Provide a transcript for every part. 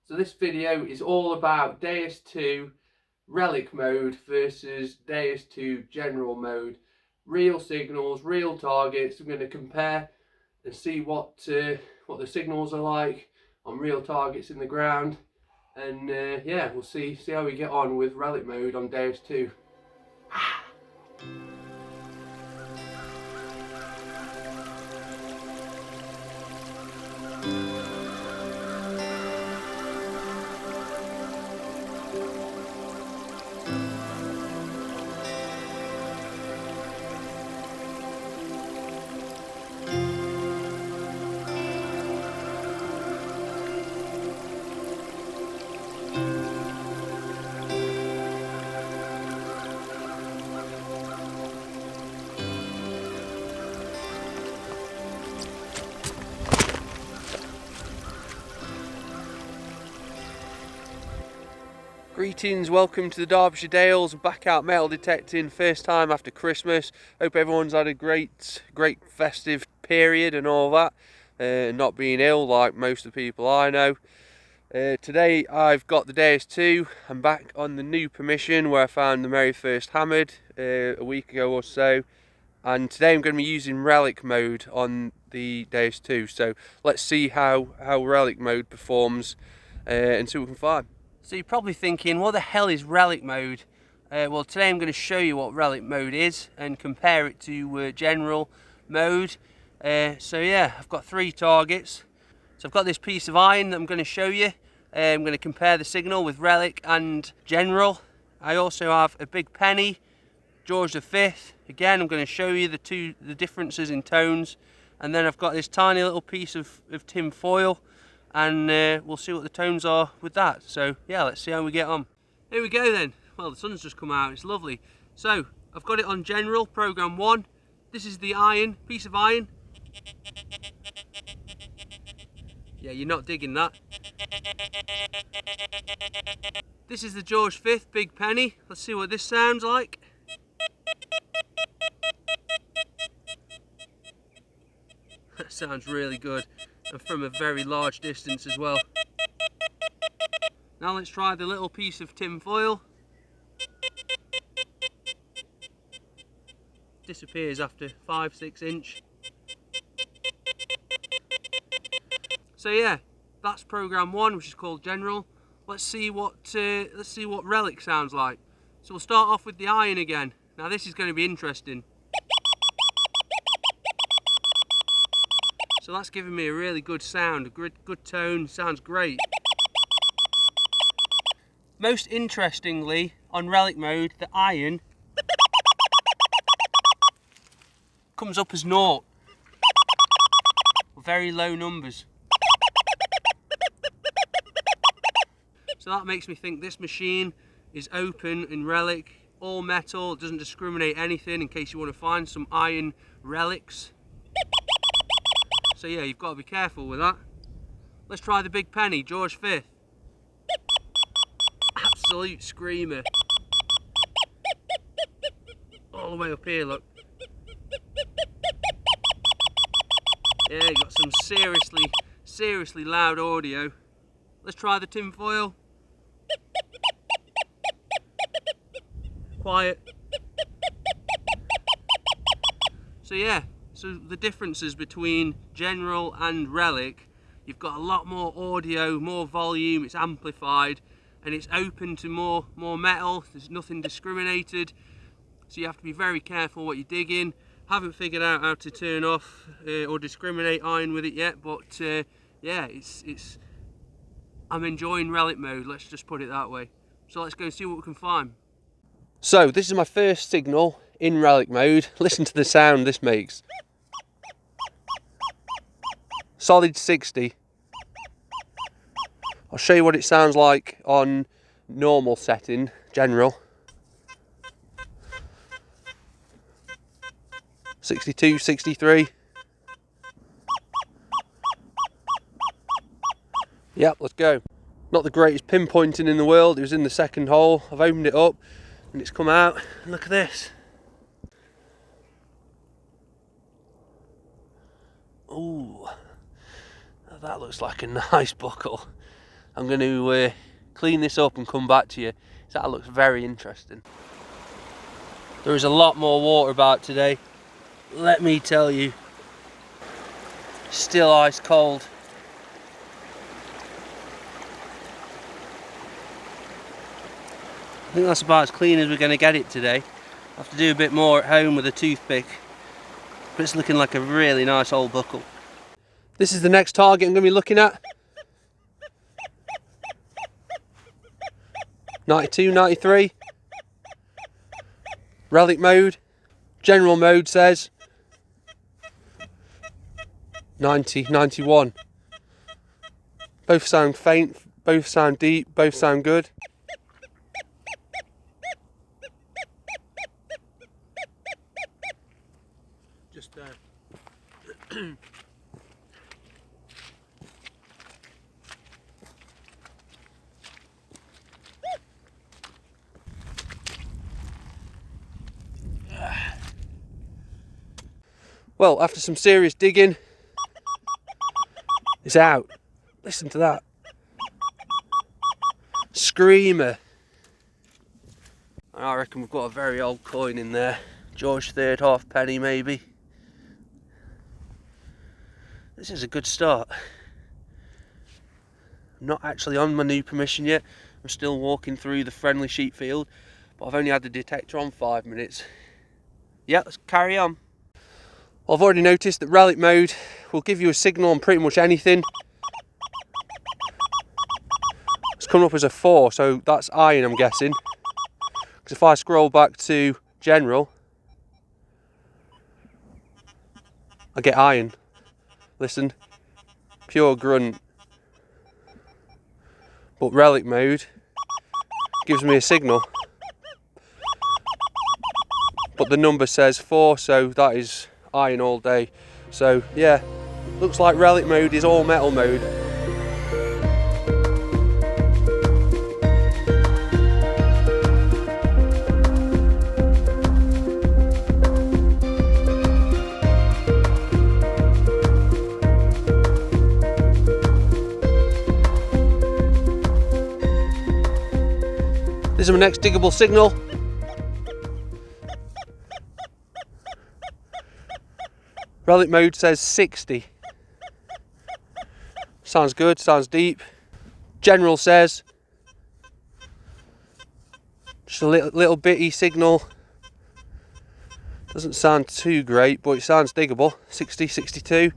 So this video is all about Deus 2 Relic mode versus Deus 2 General mode. Real signals, real targets. I'm going to compare and see what the signals are like on real targets in the ground. And yeah, we'll see how we get on with Relic mode on Deus 2. Greetings, welcome to the Derbyshire Dales. Back out metal detecting, first time after Christmas. Hope everyone's had a great festive period and all that. Not being ill like most of the people I know. Today I've got the Deus 2. I'm back on the new permission where I found the very first hammered a week ago or so. And today I'm going to be using Relic mode on the Deus 2. So let's see how Relic mode performs and see what we can find. So you're probably thinking, what the hell is Relic mode? Well, today I'm going to show you what Relic mode is and compare it to General mode. So yeah, I've got 3 targets. So I've got this piece of iron that I'm going to show you. I'm going to compare the signal with Relic and General. I also have a big penny, George V. Again, I'm going to show you the differences in tones. And then I've got this tiny little piece of tin foil. And we'll see what the tones are with that. So yeah, let's see how we get on. Here we go then. Well, the sun's just come out, it's lovely. So I've got it on General, program 1. This is the iron, piece of iron. Yeah, you're not digging that. This is the George V, big penny. Let's see what this sounds like. That sounds really good. And from a very large distance as well. Now let's try the little piece of tin foil. Disappears after 5-6 inch. So yeah, that's program 1, which is called General. Let's see what Relic sounds like. So we'll start off with the iron again. Now this is going to be interesting. So that's giving me a really good sound, a good tone, sounds great. Most interestingly, on Relic mode, the iron comes up as 0. Very low numbers. So that makes me think this machine is open in Relic, all metal, it doesn't discriminate anything in case you want to find some iron relics. So yeah, you've got to be careful with that. Let's try the big penny, George V. Absolute screamer. All the way up here, look. Yeah, you got some seriously loud audio. Let's try the tin foil. Quiet. So yeah. So the differences between General and Relic, you've got a lot more audio, more volume, it's amplified, and it's open to more metal, there's nothing discriminated, so you have to be very careful what you dig in. Haven't figured out how to turn off or discriminate iron with it yet, but yeah, I'm enjoying Relic mode, let's just put it that way. So let's go and see what we can find. So this is my first signal in Relic mode. Listen to the sound this makes. Solid 60. I'll show you what it sounds like on normal setting, General. 62, 63. Yep, let's go. Not the greatest pinpointing in the world, it was in the second hole. I've opened it up and it's come out, and look at this. Ooh, that looks like a nice buckle. I'm going to clean this up and come back to you. So that looks very interesting. There is a lot more water about today, let me tell you. Still ice cold. I think that's about as clean as we're going to get it today. I have to do a bit more at home with a toothpick, but it's looking like a really nice old buckle. This is the next target I'm going to be looking at. 92, 93. Relic mode. General mode says 90, 91. Both sound faint, both sound deep, both sound good. Just there. Well, after some serious digging, it's out. Listen to that. Screamer. I reckon we've got a very old coin in there. George III halfpenny maybe. This is a good start. I'm not actually on my new permission yet. I'm still walking through the friendly sheep field, but I've only had the detector on 5 minutes. Yeah, let's carry on. I've already noticed that relic mode will give you a signal on pretty much anything. It's coming up as a 4, so that's iron, I'm guessing. Because if I scroll back to general, I get iron. Listen, pure grunt. But relic mode gives me a signal. But the number says 4, so that is iron all day. So yeah, looks like relic mode is all metal mode. This is my next diggable signal. Relic mode says 60. Sounds good, sounds deep. General says just a little bitty signal. Doesn't sound too great, but it sounds diggable. 60, 62.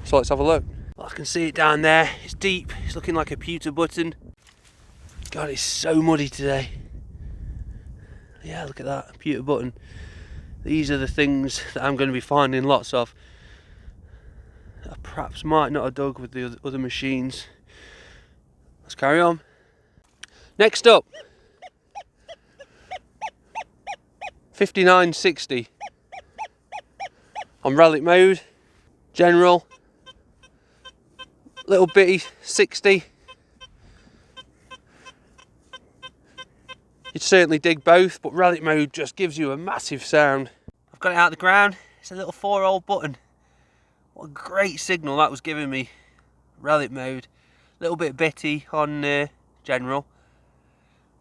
So let's have a look. Well, I can see it down there. It's deep. It's looking like a pewter button. God, it's so muddy today. Yeah, look at that, pewter button. These are the things that I'm going to be finding lots of. I perhaps might not have dug with the other machines. Let's carry on. Next up, 5960 on relic mode, general, little bitty 60. You'd certainly dig both, but relic mode just gives you a massive sound. I've got it out of the ground. It's a little 4-hole button. What a great signal that was giving me. Relic mode. A little bit bitty on general.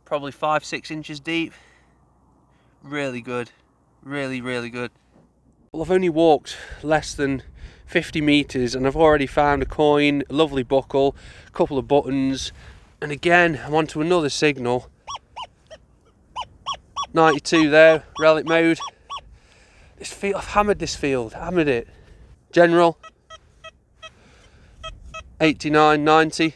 Probably 5-6 inches deep. Really good. Really, really good. Well, I've only walked less than 50 metres and I've already found a coin, a lovely buckle, a couple of buttons, and again I'm onto another signal. 92 there, relic mode. This field, I've hammered this field, hammered it. General, 89, 90.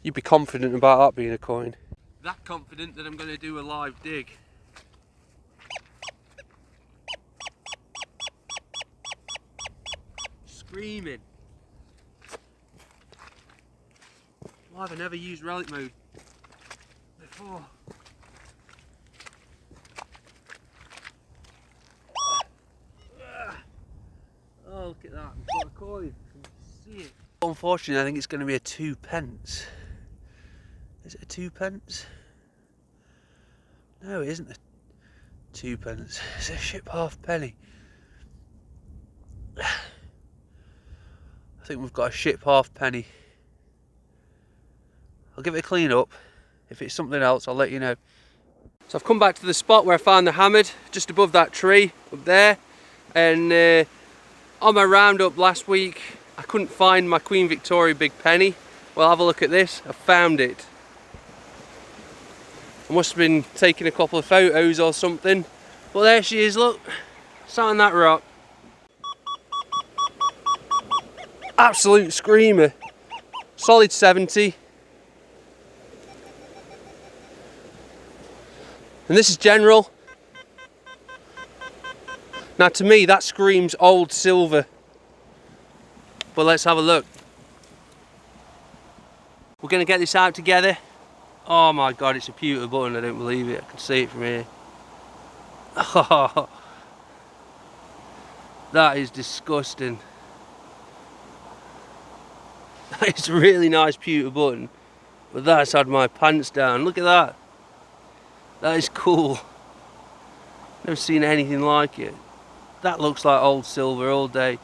You'd be confident about that being a coin. That confident that I'm going to do a live dig. Screaming. Why have I never used relic mode before? Oh, look at that, we've got a coin, you can see it. Unfortunately, I think it's going to be a 2 pence. Is it a 2 pence? No, it isn't a 2 pence, it's a ship halfpenny. I think we've got a ship halfpenny. I'll give it a clean up. If it's something else, I'll let you know. So I've come back to the spot where I found the hammered, just above that tree up there. And on my roundup last week, I couldn't find my Queen Victoria big penny. Well, have a look at this. I found it. I must have been taking a couple of photos or something. But there she is, look. Sat on that rock. Absolute screamer. Solid 70. And this is General. Now to me that screams old silver. But let's have a look. We're going to get this out together. Oh my god, it's a pewter button, I don't believe it. I can see it from here. Oh, that is disgusting. That is a really nice pewter button. But that's had my pants down. Look at that. That is cool. Never seen anything like it. That looks like old silver all day.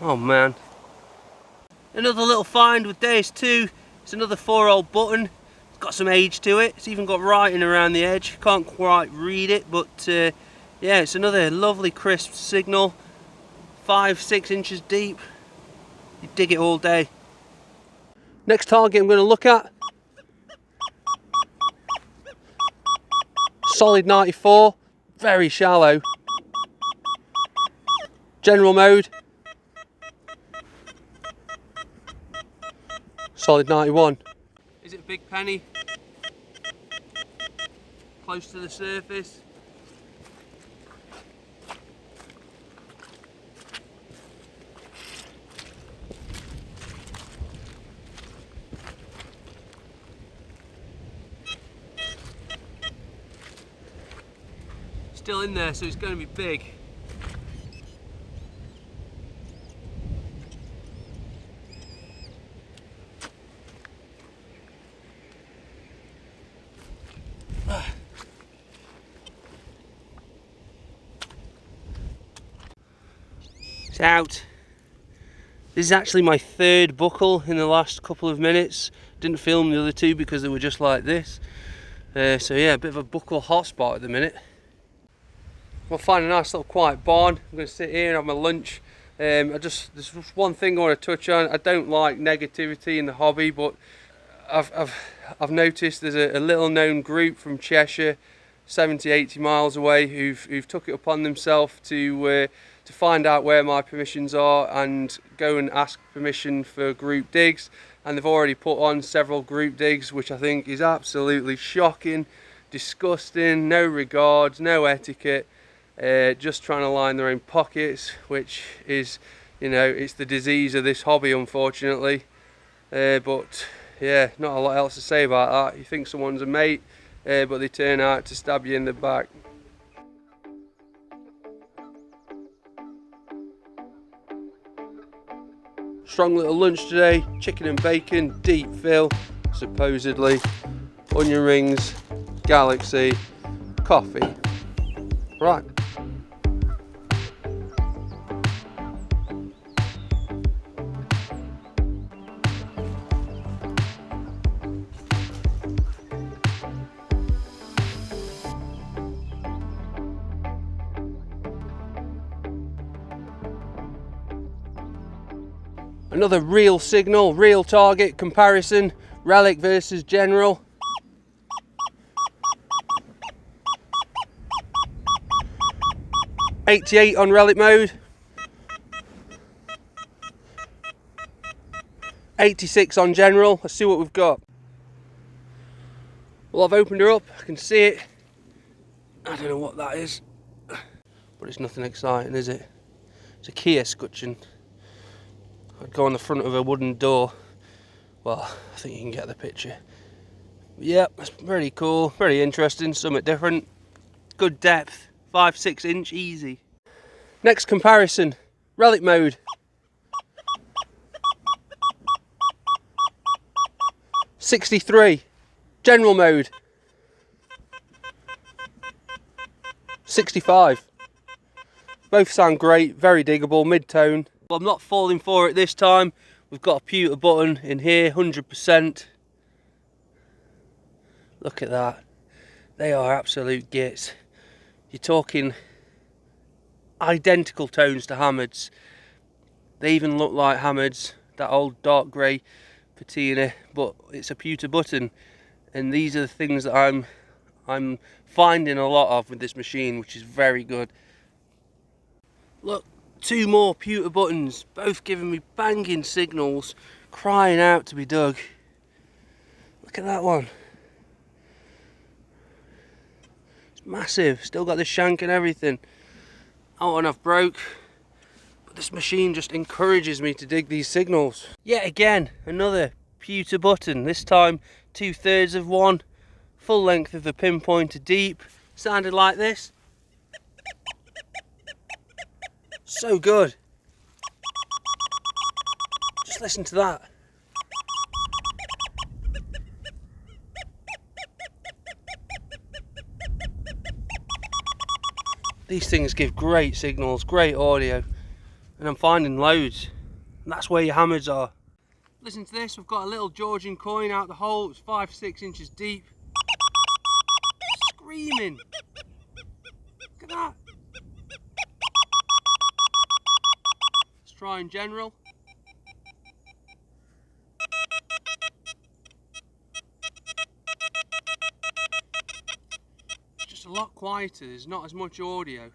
Oh man. Another little find with Deus too. It's another 4-old button. It's got some age to it. It's even got writing around the edge. Can't quite read it, but yeah, it's another lovely crisp signal. 5-6 inches deep. You dig it all day. Next target I'm going to look at. Solid 94. Very shallow. General mode. Solid 91. Is it a big penny? Close to the surface. Still in there, so it's going to be big. It's out. This is actually my third buckle in the last couple of minutes. Didn't film the other two because they were just like this. So yeah, a bit of a buckle hotspot at the minute. We'll find a nice little quiet barn. I'm going to sit here and have my lunch. There's just one thing I want to touch on. I don't like negativity in the hobby, but I've noticed there's a little known group from Cheshire, 70-80 miles away, who've took it upon themselves to find out where my permissions are and go and ask permission for group digs. And they've already put on several group digs, which I think is absolutely shocking, disgusting, no regards, no etiquette. Just trying to line their own pockets, which is, you know, it's the disease of this hobby, unfortunately. But yeah, not a lot else to say about that. You think someone's a mate, but they turn out to stab you in the back. Strong little lunch today, chicken and bacon, deep fill, supposedly, onion rings, Galaxy, coffee. Right. Another real signal, real target comparison, Relic versus General. .88 on Relic mode. 86 on General. Let's see what we've got. Well, I've opened her up, I can see it. I don't know what that is, but it's nothing exciting, is it? It's a key escutcheon. I'd go on the front of a wooden door. Well, I think you can get the picture. But yeah, that's pretty cool, very interesting, something different. Good depth, 5-6 inch, easy. Next comparison, Relic mode. .63, General mode. 65. Both sound great, very diggable, mid-tone. Well, I'm not falling for it this time. We've got a pewter button in here, 100%. Look at that. They are absolute gits. You're talking identical tones to Hammered's. They even look like Hammered's, that old dark grey patina, but it's a pewter button. And these are the things that I'm finding a lot of with this machine, which is very good. Look, two more pewter buttons, both giving me banging signals, crying out to be dug. Look at that one. It's massive, still got the shank and everything. That one I've broke, but this machine just encourages me to dig these signals. Yet again, another pewter button, this time 2/3 of one, full length of the pinpointer deep, sounded like this. So good. Just listen to that. These things give great signals, great audio, and I'm finding loads. And that's where your Hammered's are. Listen to this, we've got a little Georgian coin out the hole, it's 5-6 inches deep. Screaming. Look at that. Let's try in general. It's just a lot quieter, there's not as much audio.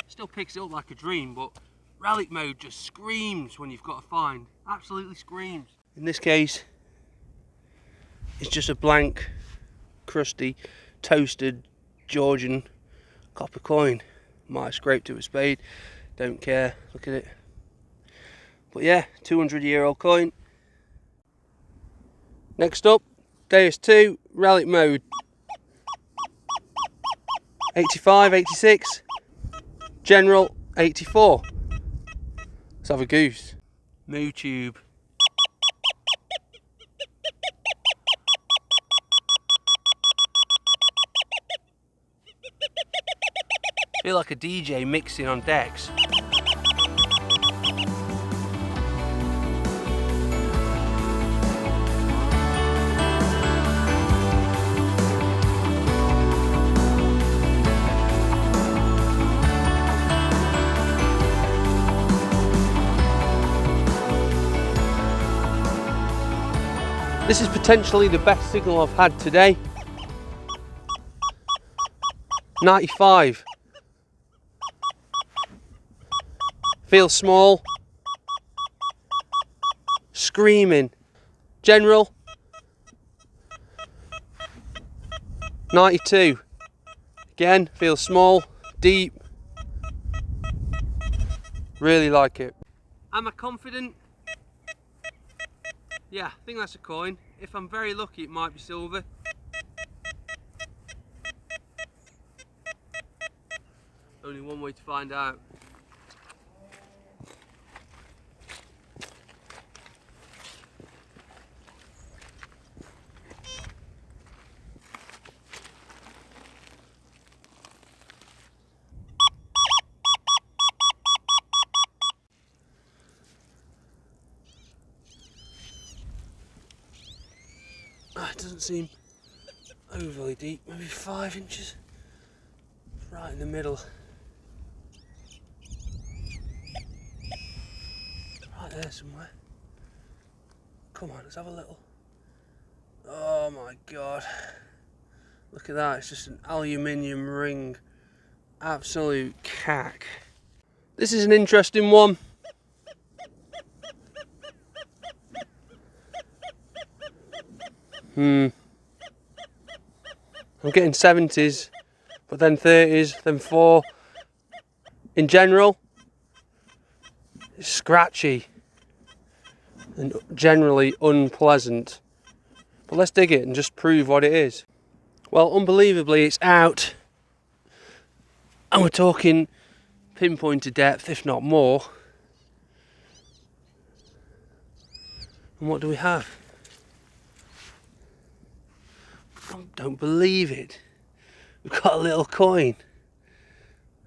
Still picks it up like a dream, but Relic mode just screams when you've got a find. Absolutely screams. In this case, it's just a blank, crusty, toasted Georgian copper coin. Might have scraped it with a spade, don't care, look at it. But yeah, 200-year-old coin. Next up, Deus 2, Relic mode. 85, 86, General 84. Let's have a goose. Moo tube. Feel like a DJ mixing on decks. This is potentially the best signal I've had today. 95. Feels small. Screaming. General. 92. Again, feels small, deep. Really like it. Am I confident? Yeah, I think that's a coin. If I'm very lucky, it might be silver. Only one way to find out. It doesn't seem overly deep, maybe 5 inches. Right in the middle. Right there somewhere. Come on, let's have a little. Oh my god. Look at that, it's just an aluminium ring. Absolute cack. This is an interesting one. I'm getting 70s, but then 30s, then 4. In general, it's scratchy and generally unpleasant. But let's dig it and just prove what it is. Well, unbelievably, it's out. And we're talking pinpointer depth, if not more. And what do we have? I don't believe it. We've got a little coin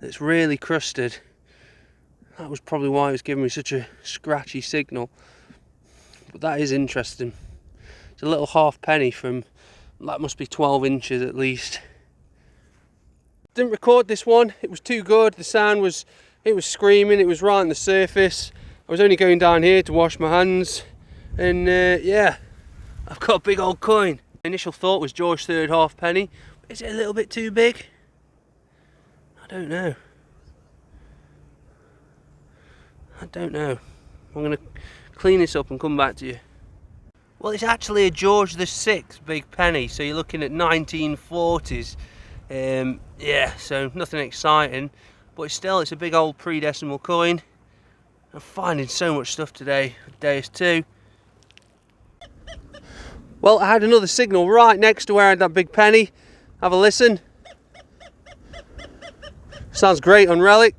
that's really crusted. That was probably why it was giving me such a scratchy signal. But that is interesting. It's a little half penny from, that must be 12 inches at least. Didn't record this one, it was too good. The sound was, it was screaming, it was right on the surface. I was only going down here to wash my hands, and yeah, I've got a big old coin. Initial thought was George third halfpenny. Is it a little bit too big? I don't know. I'm going to clean this up and come back to you. Well, it's actually a George VI big penny, so you're looking at 1940s. Yeah, so nothing exciting, but still, it's a big old pre-decimal coin. I'm finding so much stuff today with Deus 2. Well, I had another signal right next to where I had that big penny. Have a listen. Sounds great on Relic.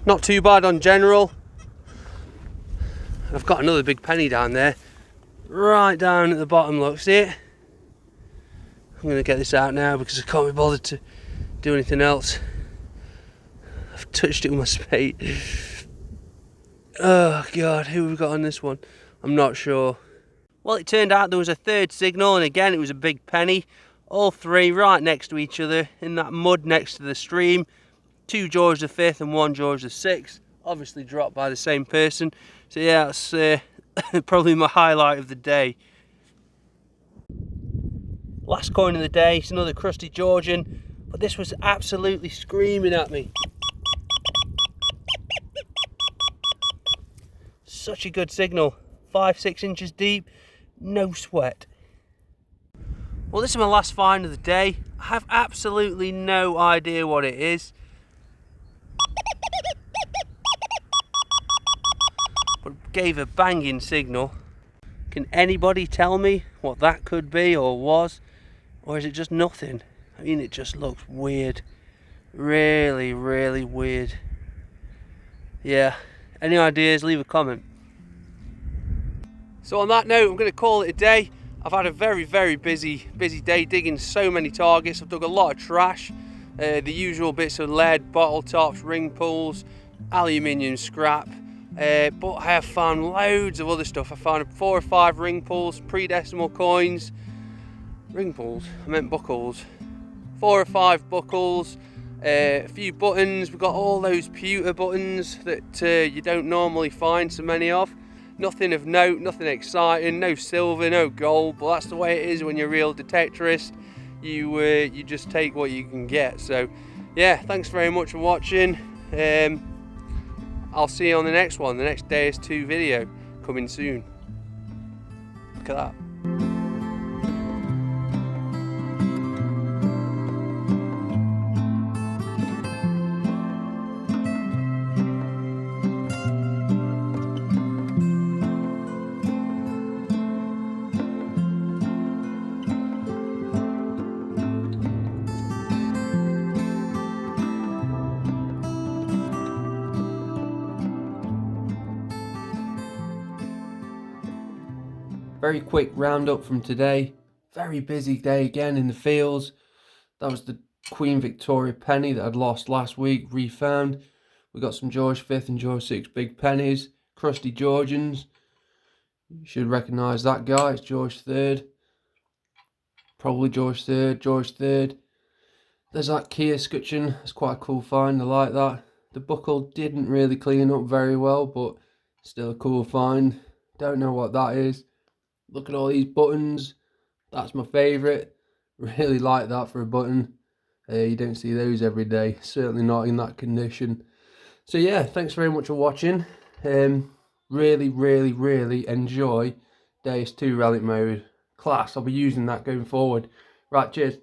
Not too bad on General. I've got another big penny down there. Right down at the bottom, look, see it? I'm going to get this out now because I can't be bothered to do anything else. I've touched it with my spade. Oh God, who have we got on this one? I'm not sure. Well, it turned out there was a third signal, and again it was a big penny. All three right next to each other in that mud next to the stream. 2 George V and 1 George VI, obviously dropped by the same person. So yeah, that's probably my highlight of the day. Last coin of the day, it's another crusty Georgian, but this was absolutely screaming at me. Such a good signal, 5-6 inches deep, no sweat. Well, this is my last find of the day. I have absolutely no idea what it is. But gave a banging signal. Can anybody tell me what that could be or was? Or is it just nothing? I mean, it just looks weird. Really, really weird. Yeah. Any ideas? Leave a comment. So on that note, I'm going to call it a day. I've had a very, very busy day digging so many targets. I've dug a lot of trash. The usual bits of lead, bottle tops, ring pulls, aluminium scrap. But I have found loads of other stuff. I found 4 or 5 ring pulls, pre-decimal coins. Ring pulls? I meant buckles. 4 or 5 buckles. A few buttons. We've got all those pewter buttons that you don't normally find so many of. Nothing of note, nothing exciting, no silver, no gold, but that's the way it is when you're a real detectorist. You just take what you can get. So yeah, thanks very much for watching. I'll see you on the next one, the next Deus 2 video coming soon. Look at that. Very quick roundup from today. Very busy day again in the fields. That was the Queen Victoria penny that I'd lost last week, refound. We got some George V and George VI big pennies, crusty Georgians. You should recognise that guy, it's George III. Probably George III, George III. There's that Kia scutcheon, it's quite a cool find, I like that. The buckle didn't really clean up very well, but still a cool find. Don't know what that is. Look at all these buttons. That's my favourite. Really like that for a button. You don't see those every day. Certainly not in that condition. So yeah, thanks very much for watching. Really, really, really enjoy Deus 2 Relic mode. Class. I'll be using that going forward. Right, cheers.